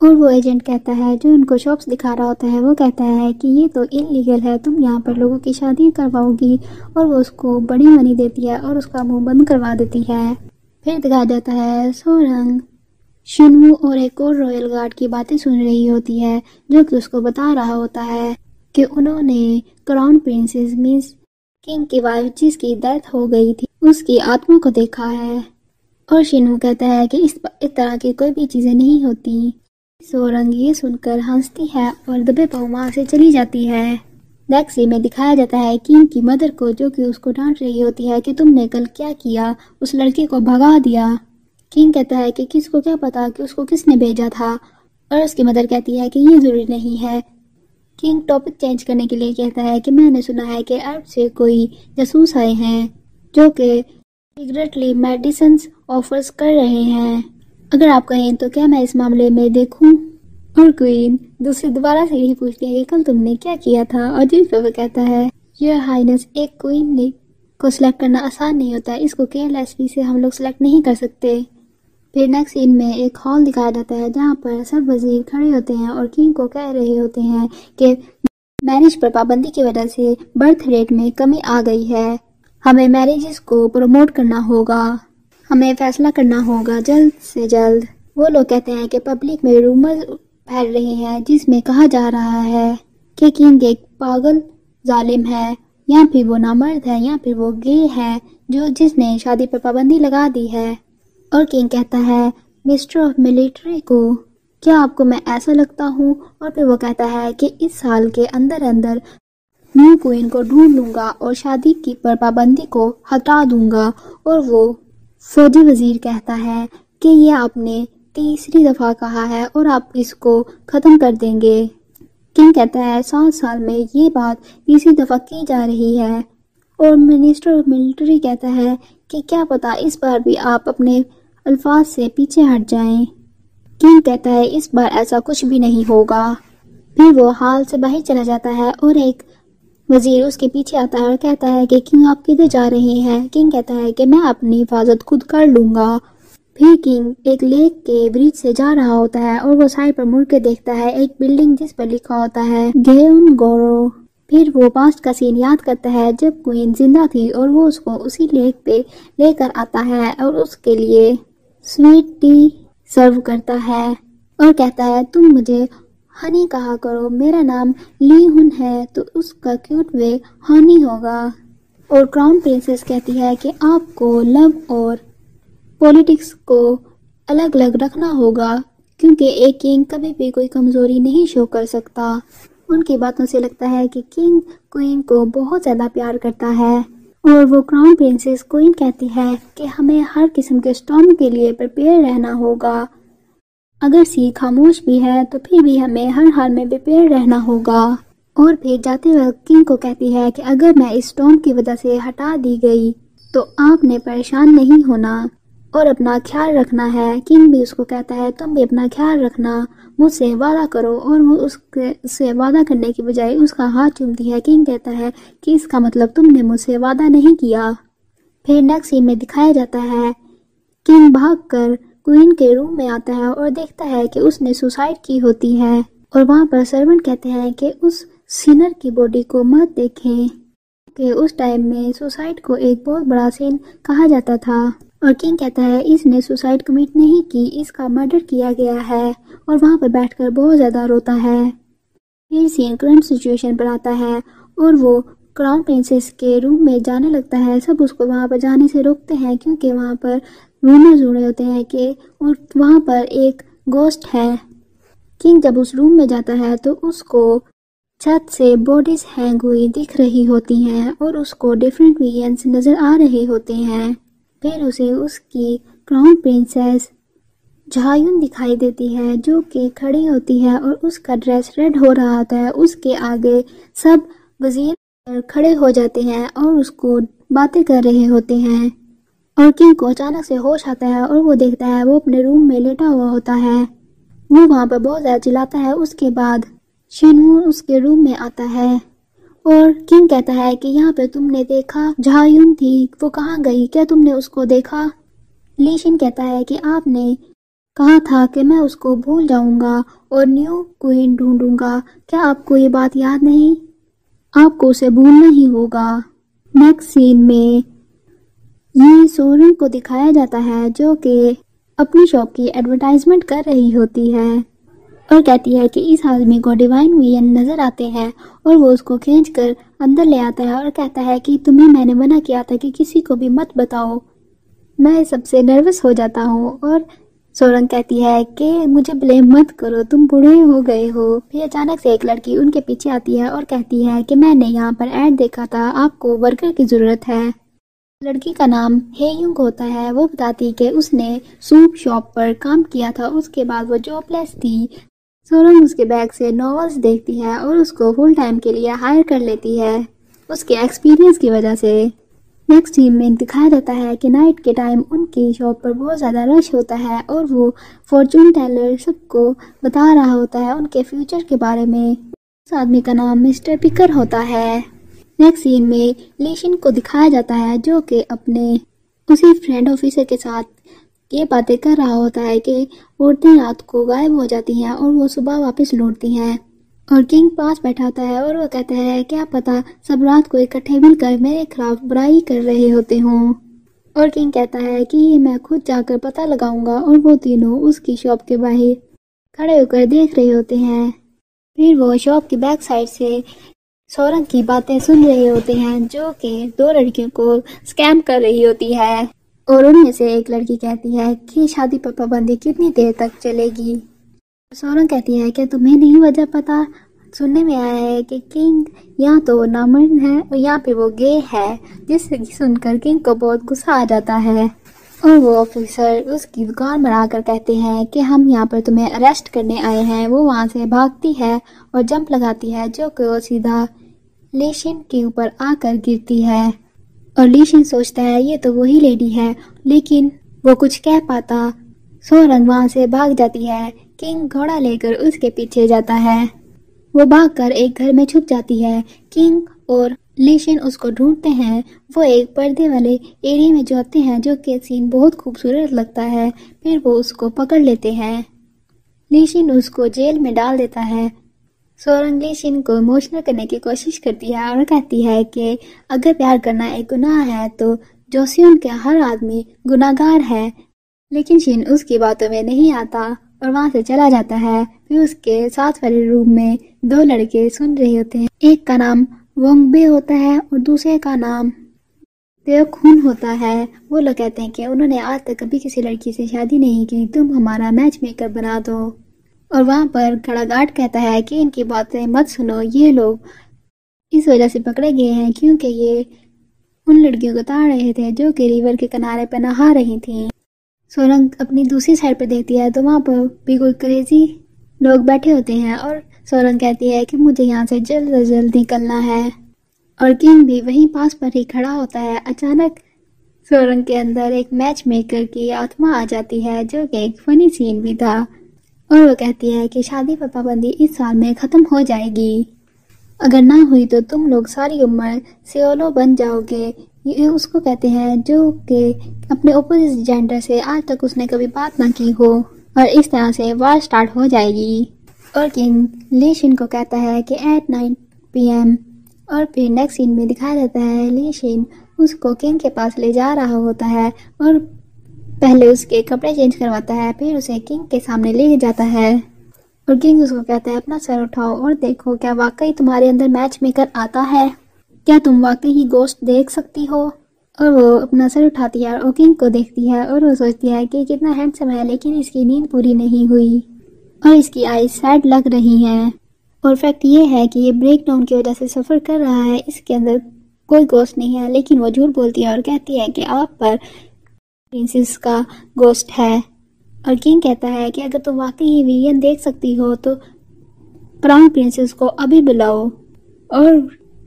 اور وہ ایجنٹ کہتا ہے جو ان کو شاپس دکھا رہا ہوتا ہے، وہ کہتا ہے کہ یہ تو انلیگل ہے، تم یہاں پر لوگوں کی شادی کرواؤ گی، اور وہ اس کو بڑی منی دیتی ہے اور اس کا منہ بند کروا دیتی ہے۔ پھر دکھایا جاتا ہے سورنگ شنوو اور ایک اور رائل گارڈ کی باتیں سن رہی ہوتی ہے، جو کہ اس کو بتا رہا ہوتا ہے کہ انہوں نے کراؤن پرنسس مس کنگ کی وائف جس کی ڈیتھ ہو گئی تھی اس کی آتما کو دیکھا ہے۔ اور شنوو کہتا ہے کہ اس طرح کی کوئی بھی چیزیں نہیں ہوتی۔ سورنگ یہ سن کر ہنستی ہے اور دبے پاؤں وہاں سے چلی جاتی ہے۔ نیکسٹ سین میں دکھایا جاتا ہے کنگ کی مدر کو، جو کہ اس کو ڈانٹ رہی ہوتی ہے کہ تم نے کل کیا کیا، اس لڑکی کو بھگا دیا۔ کنگ کہتا ہے کہ کس کو کیا پتا کہ اس کو کس نے بھیجا تھا، اور اس کی مدر کہتی ہے کہ یہ ضروری نہیں ہے۔ کنگ ٹاپک چینج کرنے کے لیے کہتا ہے کہ میں نے سنا ہے کہ عرب سے کوئی جاسوس آئے ہیں جو کہ سیکریٹلی میڈیسنز آفرز کر رہے ہیں، اگر آپ کہیں تو کیا میں اس معاملے میں دیکھوں؟ اور کوئین دوبارہ سے یہی پوچھتی ہے کہ کل تم نے کیا کیا تھا، اور جس پہ وہ کہتا ہے یور ہائنس، ایک کوئین کو سلیکٹ کرنا آسان نہیں ہوتا ہے، اس کو کیئرلیسلی سے ہم لوگ سلیکٹ نہیں کر سکتے۔ پھر نیکسٹ سین میں ایک ہال دکھایا جاتا ہے جہاں پر سب وزیر کھڑے ہوتے ہیں اور کنگ کو کہہ رہے ہوتے ہیں کہ میرج پر پابندی کی وجہ سے برتھ ریٹ میں کمی آ گئی ہے، ہمیں میرجز کو پروموٹ کرنا ہوگا، ہمیں فیصلہ کرنا ہوگا جلد سے جلد۔ وہ لوگ کہتے ہیں کہ پبلک میں رومر پھیل رہے ہیں جس میں کہا جا رہا ہے کہ کنگ ایک پاگل ظالم ہے، یا پھر وہ نامرد ہے، یا پھر وہ گے ہے جس نے شادی پر پابندی لگا دی ہے۔ اور کنگ کہتا ہے مسٹر آف ملٹری کو، کیا آپ کو میں ایسا لگتا ہوں؟ اور پھر وہ کہتا ہے کہ اس سال کے اندر نیو کوئین کو ڈھونڈ لوں گا اور شادی کی پر پابندی کو ہٹا دوں گا۔ اور وہ فوجی وزیر کہتا ہے کہ یہ آپ نے تیسری دفعہ کہا ہے اور آپ اس کو ختم کر دیں گے۔ کنگ کہتا ہے 7 سال میں یہ بات تیسری دفعہ کی جا رہی ہے۔ اور منسٹر آف ملٹری کہتا ہے کہ کیا پتا اس بار بھی آپ اپنے الفاظ سے پیچھے ہٹ جائیں۔ کنگ کہتا ہے اس بار ایسا کچھ بھی نہیں ہوگا۔ پھر وہ ہال سے باہر چلا جاتا ہے اور ایک وزیر اس کے پیچھے آتا ہے اور کہتا ہے کہ کنگ آپ کدھر جا رہے ہیں؟ کنگ کہتا ہے کہ میں اپنی حفاظت خود کر لوں گا۔ پھر کنگ ایک لیک کے برج سے جا رہا ہوتا ہے اور وہ سائڈ پر مڑ کے دیکھتا ہے ایک بلڈنگ جس پر لکھا ہوتا ہے گیون گورو۔ پھر وہ پاسٹ کا سین یاد کرتا ہے جب کوئین زندہ تھی اور وہ اس کو اسی لیک پہ لے کر آتا ہے اور اس کے لیے سویٹ ٹی سرو کرتا ہے اور کہتا ہے تم مجھے ہنی کہا کرو، میرا نام لی ہن ہے تو اس کا کیوٹ وے ہنی ہوگا۔ اور کراؤن پرنسس کہتی ہے کہ آپ کو لو اور پولیٹکس کو الگ الگ رکھنا ہوگا کیونکہ ایک کنگ کبھی بھی کوئی کمزوری نہیں شو کر سکتا۔ ان کی باتوں سے لگتا ہے کہ کنگ کوئین کو بہت زیادہ پیار کرتا ہے۔ اور وہ کراؤن پرنسس کوئین کہتی ہے کہ ہمیں ہر قسم کے اسٹارم کے لیے پریپیئر رہنا ہوگا، اگر سی خاموش بھی ہے تو پھر بھی ہمیں ہر حال میں پریپیئر رہنا ہوگا۔ اور پھر جاتے وقت کنگ کو کہتی ہے کہ اگر میں اس اسٹارم کی وجہ سے ہٹا دی گئی تو آپ نے پریشان نہیں ہونا اور اپنا خیال رکھنا ہے۔ کنگ بھی اس کو کہتا ہے تم بھی اپنا خیال رکھنا، مجھ سے وعدہ کرو، اور وہ اس سے وعدہ کرنے کی بجائے اس کا ہاتھ چومتی ہے۔ کنگ کہتا ہے کہ اس کا مطلب تم نے مجھ سے وعدہ نہیں کیا۔ پھر نیکسٹ سین میں دکھایا جاتا ہے کنگ بھاگ کر کوئین کے روم میں آتا ہے اور دیکھتا ہے کہ اس نے سوسائڈ کی ہوتی ہے، اور وہاں پر سرونٹ کہتے ہیں کہ اس سینر کی باڈی کو مت دیکھیں کہ اس ٹائم میں سوسائڈ کو ایک بہت بڑا سین کہا جاتا تھا۔ اور کنگ کہتا ہے اس نے سوسائڈ کمٹ نہیں کی، اس کا مرڈر کیا گیا ہے، اور وہاں پر بیٹھ کر بہت زیادہ روتا ہے۔ پھر سین کرنٹ سچویشن پر آتا ہے اور وہ کراؤن پرنسس کے روم میں جانے لگتا ہے۔ سب اس کو وہاں پر جانے سے روکتے ہیں کیونکہ وہاں پر رومرز اڑے ہوتے ہیں کہ وہاں پر ایک گوسٹ ہے۔ کنگ جب اس روم میں جاتا ہے تو اس کو چھت سے باڈیز ہینگ ہوئی دکھ رہی ہوتی ہیں اور اس کو ڈیفرنٹ ویژنز نظر آ رہے ہوتے ہیں۔ پھر اسے اس کی کراؤن پرنسس جھایون دکھائی دیتی ہے جو کہ کھڑی ہوتی ہے اور اس کا ڈریس ریڈ ہو رہا ہوتا ہے۔ اس کے آگے سب وزیر کھڑے ہو جاتے ہیں اور اس کو باتیں کر رہے ہوتے ہیں، اور کنگ کو اچانک سے ہوش آتا ہے اور وہ دیکھتا ہے وہ اپنے روم میں لیٹا ہوا ہوتا ہے۔ وہ وہاں پر بہت زیادہ چلاتا ہے۔ اس کے بعد شنوو اس کے روم میں آتا ہے اور کنگ کہتا ہے کہ یہاں پہ تم نے دیکھا جھایون تھی، وہ کہاں گئی، کیا تم نے اس کو دیکھا؟ لی شن کہتا ہے کہ آپ نے کہا تھا کہ میں اس کو بھول جاؤں گا اور نیو کوئن ڈھونڈوں گا. کیا آپ کو یہ بات یاد نہیں؟ آپ کو اسے بھولنا ہی ہوگا. نیکسٹ سین میں یہ سورن کو دکھایا جاتا ہے جو کہ اپنی شاپ کی ایڈورٹائزمنٹ کر رہی ہوتی ہے اور کہتی ہے کہ اس آدمی کو ڈیوائن وین نظر آتے ہیں اور وہ اس کو کھینچ کر اندر لے آتا ہے اور کہتا ہے کہ تمہیں میں نے منع کیا تھا کہ کسی کو بھی مت بتاؤ، میں سب سے نروس ہو جاتا ہوں. اور سورن کہتی ہے کہ مجھے بلیم مت کرو، تم بوڑھے ہو گئے ہو. پھر اچانک سے ایک لڑکی ان کے پیچھے آتی ہے اور کہتی ہے کہ میں نے یہاں پر ایڈ دیکھا تھا، آپ کو ورکر کی ضرورت ہے. لڑکی کا نام ہے یونگ ہوتا ہے. وہ بتاتی کہ اس نے سوپ شاپ پر کام کیا تھا، اس کے بعد وہ جاب لیس تھی. سورن اس کے بیگ سے ناولز دیکھتی ہے اور اس کو فل ٹائم کے لیے ہائر کر لیتی ہے اس کے ایکسپیرینس کی وجہ سے. نیکسٹ سین میں دکھایا جاتا ہے کہ نائٹ کے ٹائم ان کی شاپ پر بہت زیادہ رش ہوتا ہے اور وہ فارچون ٹیلر سب کو بتا رہا ہوتا ہے ان کے فیوچر کے بارے میں. اس آدمی کا نام مسٹر پکر ہوتا ہے. نیکسٹ سین میں لیشن کو دکھایا جاتا ہے جو کہ اپنے اسی فرینڈ آفیسر کے ساتھ یہ باتیں کر رہا ہوتا ہے کہ عورتیں رات کو غائب ہو جاتی ہیں اور وہ صبح واپس لوٹتی ہیں. اور کنگ پاس بیٹھا ہوتا ہے اور وہ کہتا ہے کیا پتا سب رات کو اکٹھے مل کر میرے خلاف برائی کر رہے ہوتے ہوں. اور کنگ کہتا ہے کہ میں خود جا کر پتہ لگاؤں گا. اور وہ تینوں اس کی شاپ کے باہر کھڑے ہو کر دیکھ رہے ہوتے ہیں. پھر وہ شاپ کی بیک سائڈ سے سورن کی باتیں سن رہے ہوتے ہیں جو کہ دو لڑکیوں کو اسکیم کر رہی ہوتی ہے. اور ان میں سے ایک لڑکی کہتی ہے کہ شادی پر پابندی کتنی دیر تک چلے گی. سورن کہتی ہے کہ تمہیں نہیں وجہ پتا، سننے میں آیا ہے کہ کنگ یا تو نامرد ہے اور یا پھر وہ گے ہے. جس سے سن کر کنگ کو بہت غصہ آ جاتا ہے اور وہ آفیسر اس کی دکان بنا کر کہتے ہیں کہ ہم یہاں پر تمہیں اریسٹ کرنے آئے ہیں. وہ وہاں سے بھاگتی ہے اور جمپ لگاتی ہے جو کہ وہ سیدھا لیشن کے اوپر آ کر گرتی ہے. اور لیشن سوچتا ہے یہ تو وہی لیڈی ہے لیکن وہ کچھ کہہ پاتا. سورن وہاں سے بھاگ جاتی ہے. کنگ گھوڑا لے کر اس کے پیچھے جاتا ہے. وہ بھاگ کر ایک گھر میں چھپ جاتی ہے. کنگ اور لیشن اس کو ڈھونڈتے ہیں. وہ ایک پردے والے ایریا میں جاتے ہیں جو کہ سین بہت خوبصورت لگتا ہے. پھر وہ اس کو پکڑ لیتے ہیں. لیشن اس کو جیل میں ڈال دیتا ہے. سورن لیشن کو ایموشنل کرنے کی کوشش کرتی ہے اور کہتی ہے کہ اگر پیار کرنا ایک گناہ ہے تو جوسیون کا ہر آدمی گناہگار ہے. لیکن شین اس کی باتوں میں نہیں آتا اور وہاں سے چلا جاتا ہے. پھر اس کے ساتھ والے روم میں دو لڑکے سن رہے ہوتے ہیں. ایک کا نام وونگ بے ہوتا ہے اور دوسرے کا نام تیو خون ہوتا ہے. وہ لوگ کہتے ہیں کہ انہوں نے آج تک کبھی کسی لڑکی سے شادی نہیں کی، تم ہمارا میچ میکر بنا دو. اور وہاں پر کھڑا گارڈ کہتا ہے کہ ان کی باتیں مت سنو، یہ لوگ اس وجہ سے پکڑے گئے ہیں کیونکہ یہ ان لڑکیوں کو تاڑ رہے تھے جو کہ ریور کے کنارے پہ نہا رہی تھیں. سورنگ اپنی دوسری سائڈ پہ دیکھتی ہے تو وہاں پر بھی کوئی کریزی لوگ بیٹھے ہوتے ہیں اور سورنگ کہتی ہے کہ مجھے یہاں سے جلد از جلد نکلنا ہے. اور کنگ بھی وہیں پاس پر ہی کھڑا ہوتا ہے. اچانک سورنگ کے اندر ایک میچ میکر کی آتما آ جاتی ہے جو کہ ایک فنی سین بھی تھا اور وہ کہتی ہے کہ شادی پر پابندی اس سال میں ختم ہو جائے گی، اگر نہ ہوئی تو تم لوگ ساری عمر سیولو بن جاؤ گے. یہ اس کو کہتے ہیں جو کہ اپنے اپوزٹ جینڈر سے آج تک اس نے کبھی بات نہ کی ہو اور اس طرح سے وار سٹارٹ ہو جائے گی. اور کنگ لیشن کو کہتا ہے کہ ایٹ 9 PM. اور پھر نیکسٹ سین میں دکھایا جاتا ہے لیشن اس کو کنگ کے پاس لے جا رہا ہوتا ہے اور پہلے اس کے کپڑے چینج کرواتا ہے، پھر اسے کنگ کے سامنے لے جاتا ہے. اور کنگ اس کو کہتا ہے اپنا سر اٹھاؤ اور دیکھو کیا واقعی تمہارے اندر میچ میکر آتا ہے، کیا تم واقعی ہی گوسٹ دیکھ سکتی ہو. اور وہ اپنا سر اٹھاتی ہے اور کنگ کو دیکھتی ہے اور وہ سوچتی ہے کہ کتنا ہینڈسم ہے لیکن اس کی نیند پوری نہیں ہوئی اور اس کی آئیز سیڈ لگ رہی ہیں. اور فیکٹ یہ ہے کہ یہ بریک ڈاؤن کی وجہ سے سفر کر رہا ہے، اس کے اندر کوئی گوسٹ نہیں ہے. لیکن وہ جھوٹ بولتی ہے اور کہتی ہے کہ آپ پر پرنسس کا گوسٹ ہے. اور کنگ کہتا ہے کہ اگر تم واقعی ہی ویژن دیکھ سکتی ہو تو کراؤن پرنسس کو ابھی بلاؤ. اور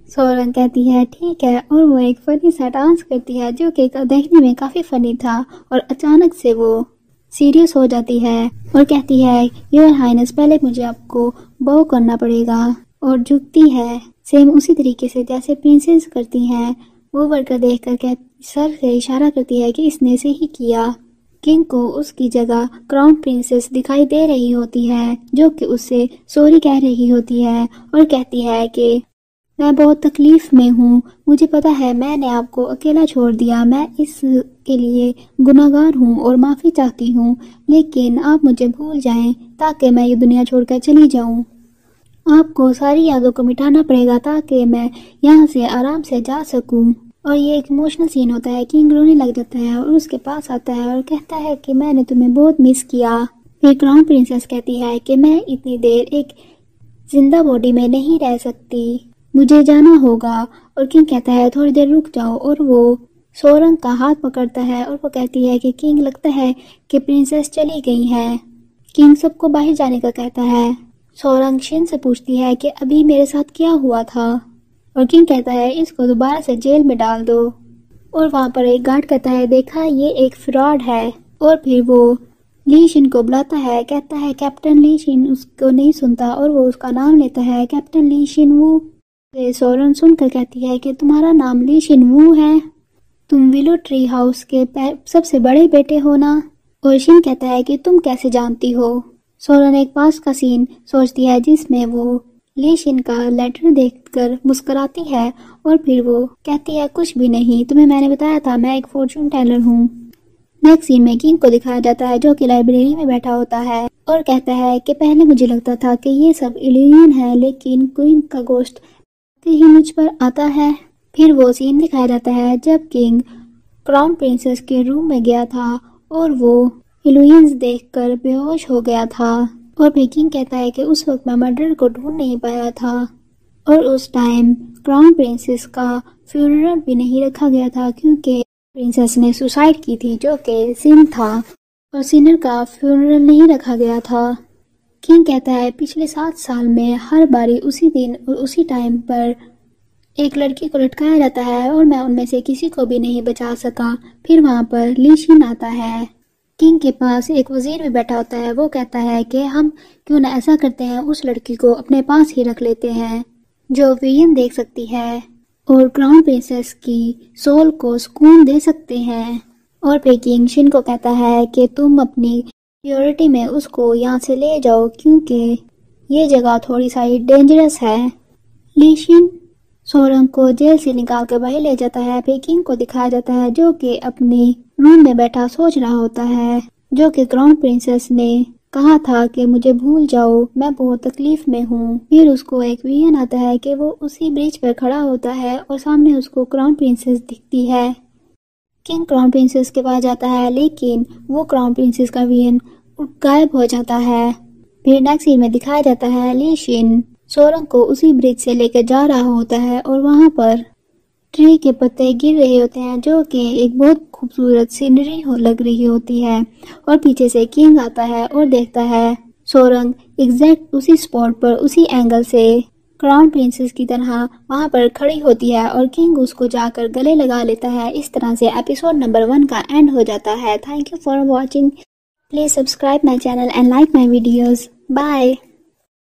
سورن کہتی ہے ٹھیک ہے اور وہ ایک فنی سا ڈانس کرتی ہے جو کہ دیکھنے میں کافی فنی تھا. اور اچانک سے وہ سیریس ہو جاتی ہے اور کہتی ہے یور ہائنس پہلے مجھے آپ کو بو کرنا پڑے گا. اور جھکتی ہے سیم اسی طریقے سے جیسے پرنسس کرتی ہیں. وہ ورکر دیکھ کر سر سے اشارہ کرتی ہے کہ اس نے صحیح کیا. کنگ کو اس کی جگہ کراؤن پرنسس دکھائی دے رہی ہوتی ہے، جو کہ اس سے سوری کہہ رہی ہوتی ہے اور کہتی ہے کہ میں بہت تکلیف میں ہوں، مجھے پتا ہے میں نے آپ کو اکیلا چھوڑ دیا، میں اس کے لیے گناہگار ہوں اور معافی چاہتی ہوں، لیکن آپ مجھے بھول جائیں تاکہ میں یہ دنیا چھوڑ کر چلی جاؤں۔ آپ کو ساری یادوں کو مٹانا پڑے گا تاکہ میں یہاں سے آرام سے جا سکوں۔ اور یہ ایک ایموشنل سین ہوتا ہے، کنگ رونے لگ جاتا ہے اور اس کے پاس آتا ہے اور کہتا ہے کہ میں نے تمہیں بہت مس کیا۔ پھر کراؤن پرنسس کہتی ہے کہ میں اتنی دیر ایک زندہ باڈی میں نہیں رہ سکتی، مجھے جانا ہوگا۔ اور کنگ کہتا ہے تھوڑی دیر رک جاؤ، اور وہ سورنگ کا ہاتھ پکڑتا ہے اور وہ کہتی ہے کہ کنگ لگتا ہے کہ پرنسس چلی گئی ہے۔ کنگ سب کو باہر جانے کا کہتا ہے۔ سورنگ شن سے پوچھتی ہے کہ ابھی میرے ساتھ کیا ہوا تھا، اور کنگ کہتا ہے اس کو دوبارہ سے جیل میں ڈال دو۔ اور وہاں پر ایک گارڈ کہتا ہے دیکھا یہ ایک فراڈ ہے، اور پھر وہ لی شن کو بلاتا ہے، کہتا ہے کیپٹن لی شن، اس کو نہیں سنتا اور وہ اس کا نام لیتا ہے کیپٹن لی شن وو۔ سورن سن کر کہتی ہے کہ تمہارا نام لی شن وو ہے، تم ویلو ٹری ہاؤس کے سب سے بڑے بیٹے ہو نا؟ اور شن کہتا ہے کہ تم کیسے جانتی ہو؟ سورن ایک پاس کا سین سوچتی ہے جس میں وہ لی شن کا لیٹر دیکھ کر مسکراتی ہے، اور پھر وہ کہتی ہے کچھ بھی نہیں، تمہیں میں نے بتایا تھا میں ایک فارچون ٹیلر ہوں۔ نیکسٹ سین میں کنگ کو دکھایا جاتا ہے جو کہ لائبریری میں بیٹھا ہوتا ہے اور کہتا ہے کہ پہلے مجھے لگتا تھا کہ یہ سب ایلین ہے، لیکن کوئن کا گوشت ہی مجھ پر آتا ہے۔ پھر وہ سین دکھایا جاتا ہے جب کنگ کراؤن پرنسس کے روم میں گیا تھا اور وہ ایلینز دیکھ کر بے ہوش ہو گیا تھا، اور پھر کنگ کہتا ہے کہ اس وقت میں مرڈر کو ڈھونڈ نہیں پایا تھا، اور اس ٹائم کراؤن پرنسس کا فیونرل بھی نہیں رکھا گیا تھا کیونکہ پرنسس نے سوسائڈ کی تھی جو کہ سن تھا، اور سنر کا فیونرل نہیں رکھا گیا تھا۔ کنگ کہتا ہے پچھلے 7 سال میں ہر باری اسی دن اور اسی ٹائم پر ایک لڑکی کو لٹکایا جاتا ہے اور میں ان میں سے کسی کو بھی نہیں بچا سکا۔ پھر وہاں پر لی شن آتا ہے، کنگ کے پاس ایک وزیر بھی بیٹھا ہوتا ہے، وہ کہتا ہے کہ ہم کیوں نہ ایسا کرتے ہیں اس لڑکی کو اپنے پاس ہی رکھ لیتے ہیں جو ویژن دیکھ سکتی ہے اور کراؤن پرنسس کی سول کو سکون دے سکتے ہیں۔ اور پھر کنگ شن کو کہتا ہے کہ تم اپنی سیکیورٹی میں اس کو یہاں سے لے جاؤ کیونکہ یہ جگہ تھوڑی سا ڈینجرس ہے۔ لی شن سورنگ کو جیل سے نکال کر باہر لے جاتا ہے۔ پھر کنگ کو دکھایا جاتا ہے جو کہ اپنے روم میں بیٹھا سوچ رہا ہوتا ہے، جو کہ کراؤن پرنسس نے کہا تھا کہ مجھے بھول جاؤ، میں بہت تکلیف میں ہوں۔ پھر اس کو ایک ویژن آتا ہے کہ وہ اسی برج پر کھڑا ہوتا ہے اور سامنے اس کو کراؤن پرنسس دکھتی ہے۔ کنگ کراؤن پرنسس کے پاس جاتا ہے لیکن وہ کراؤن پرنسس کا ویژن غائب ہو جاتا ہے۔ پھر نیکسٹ سین میں دکھایا جاتا ہے لی شن سورنگ کو اسی برج سے لے کر جا رہا ہوتا ہے اور وہاں پر ٹری کے پتے گر رہے ہوتے ہیں جو کہ ایک بہت خوبصورت سینری لگ رہی ہوتی ہے، اور پیچھے سے کنگ آتا ہے اور دیکھتا ہے سورنگ ایگزیکٹ اسی سپاٹ پر اسی اینگل سے کراؤن پرنسس کی طرح وہاں پر کھڑی ہوتی ہے، اور کنگ اس کو جا کر گلے لگا لیتا ہے۔ اس طرح سے ایپیسوڈ نمبر 1 کا اینڈ ہو جاتا ہے۔ Thank you for watching, please subscribe my channel and like my videos, bye.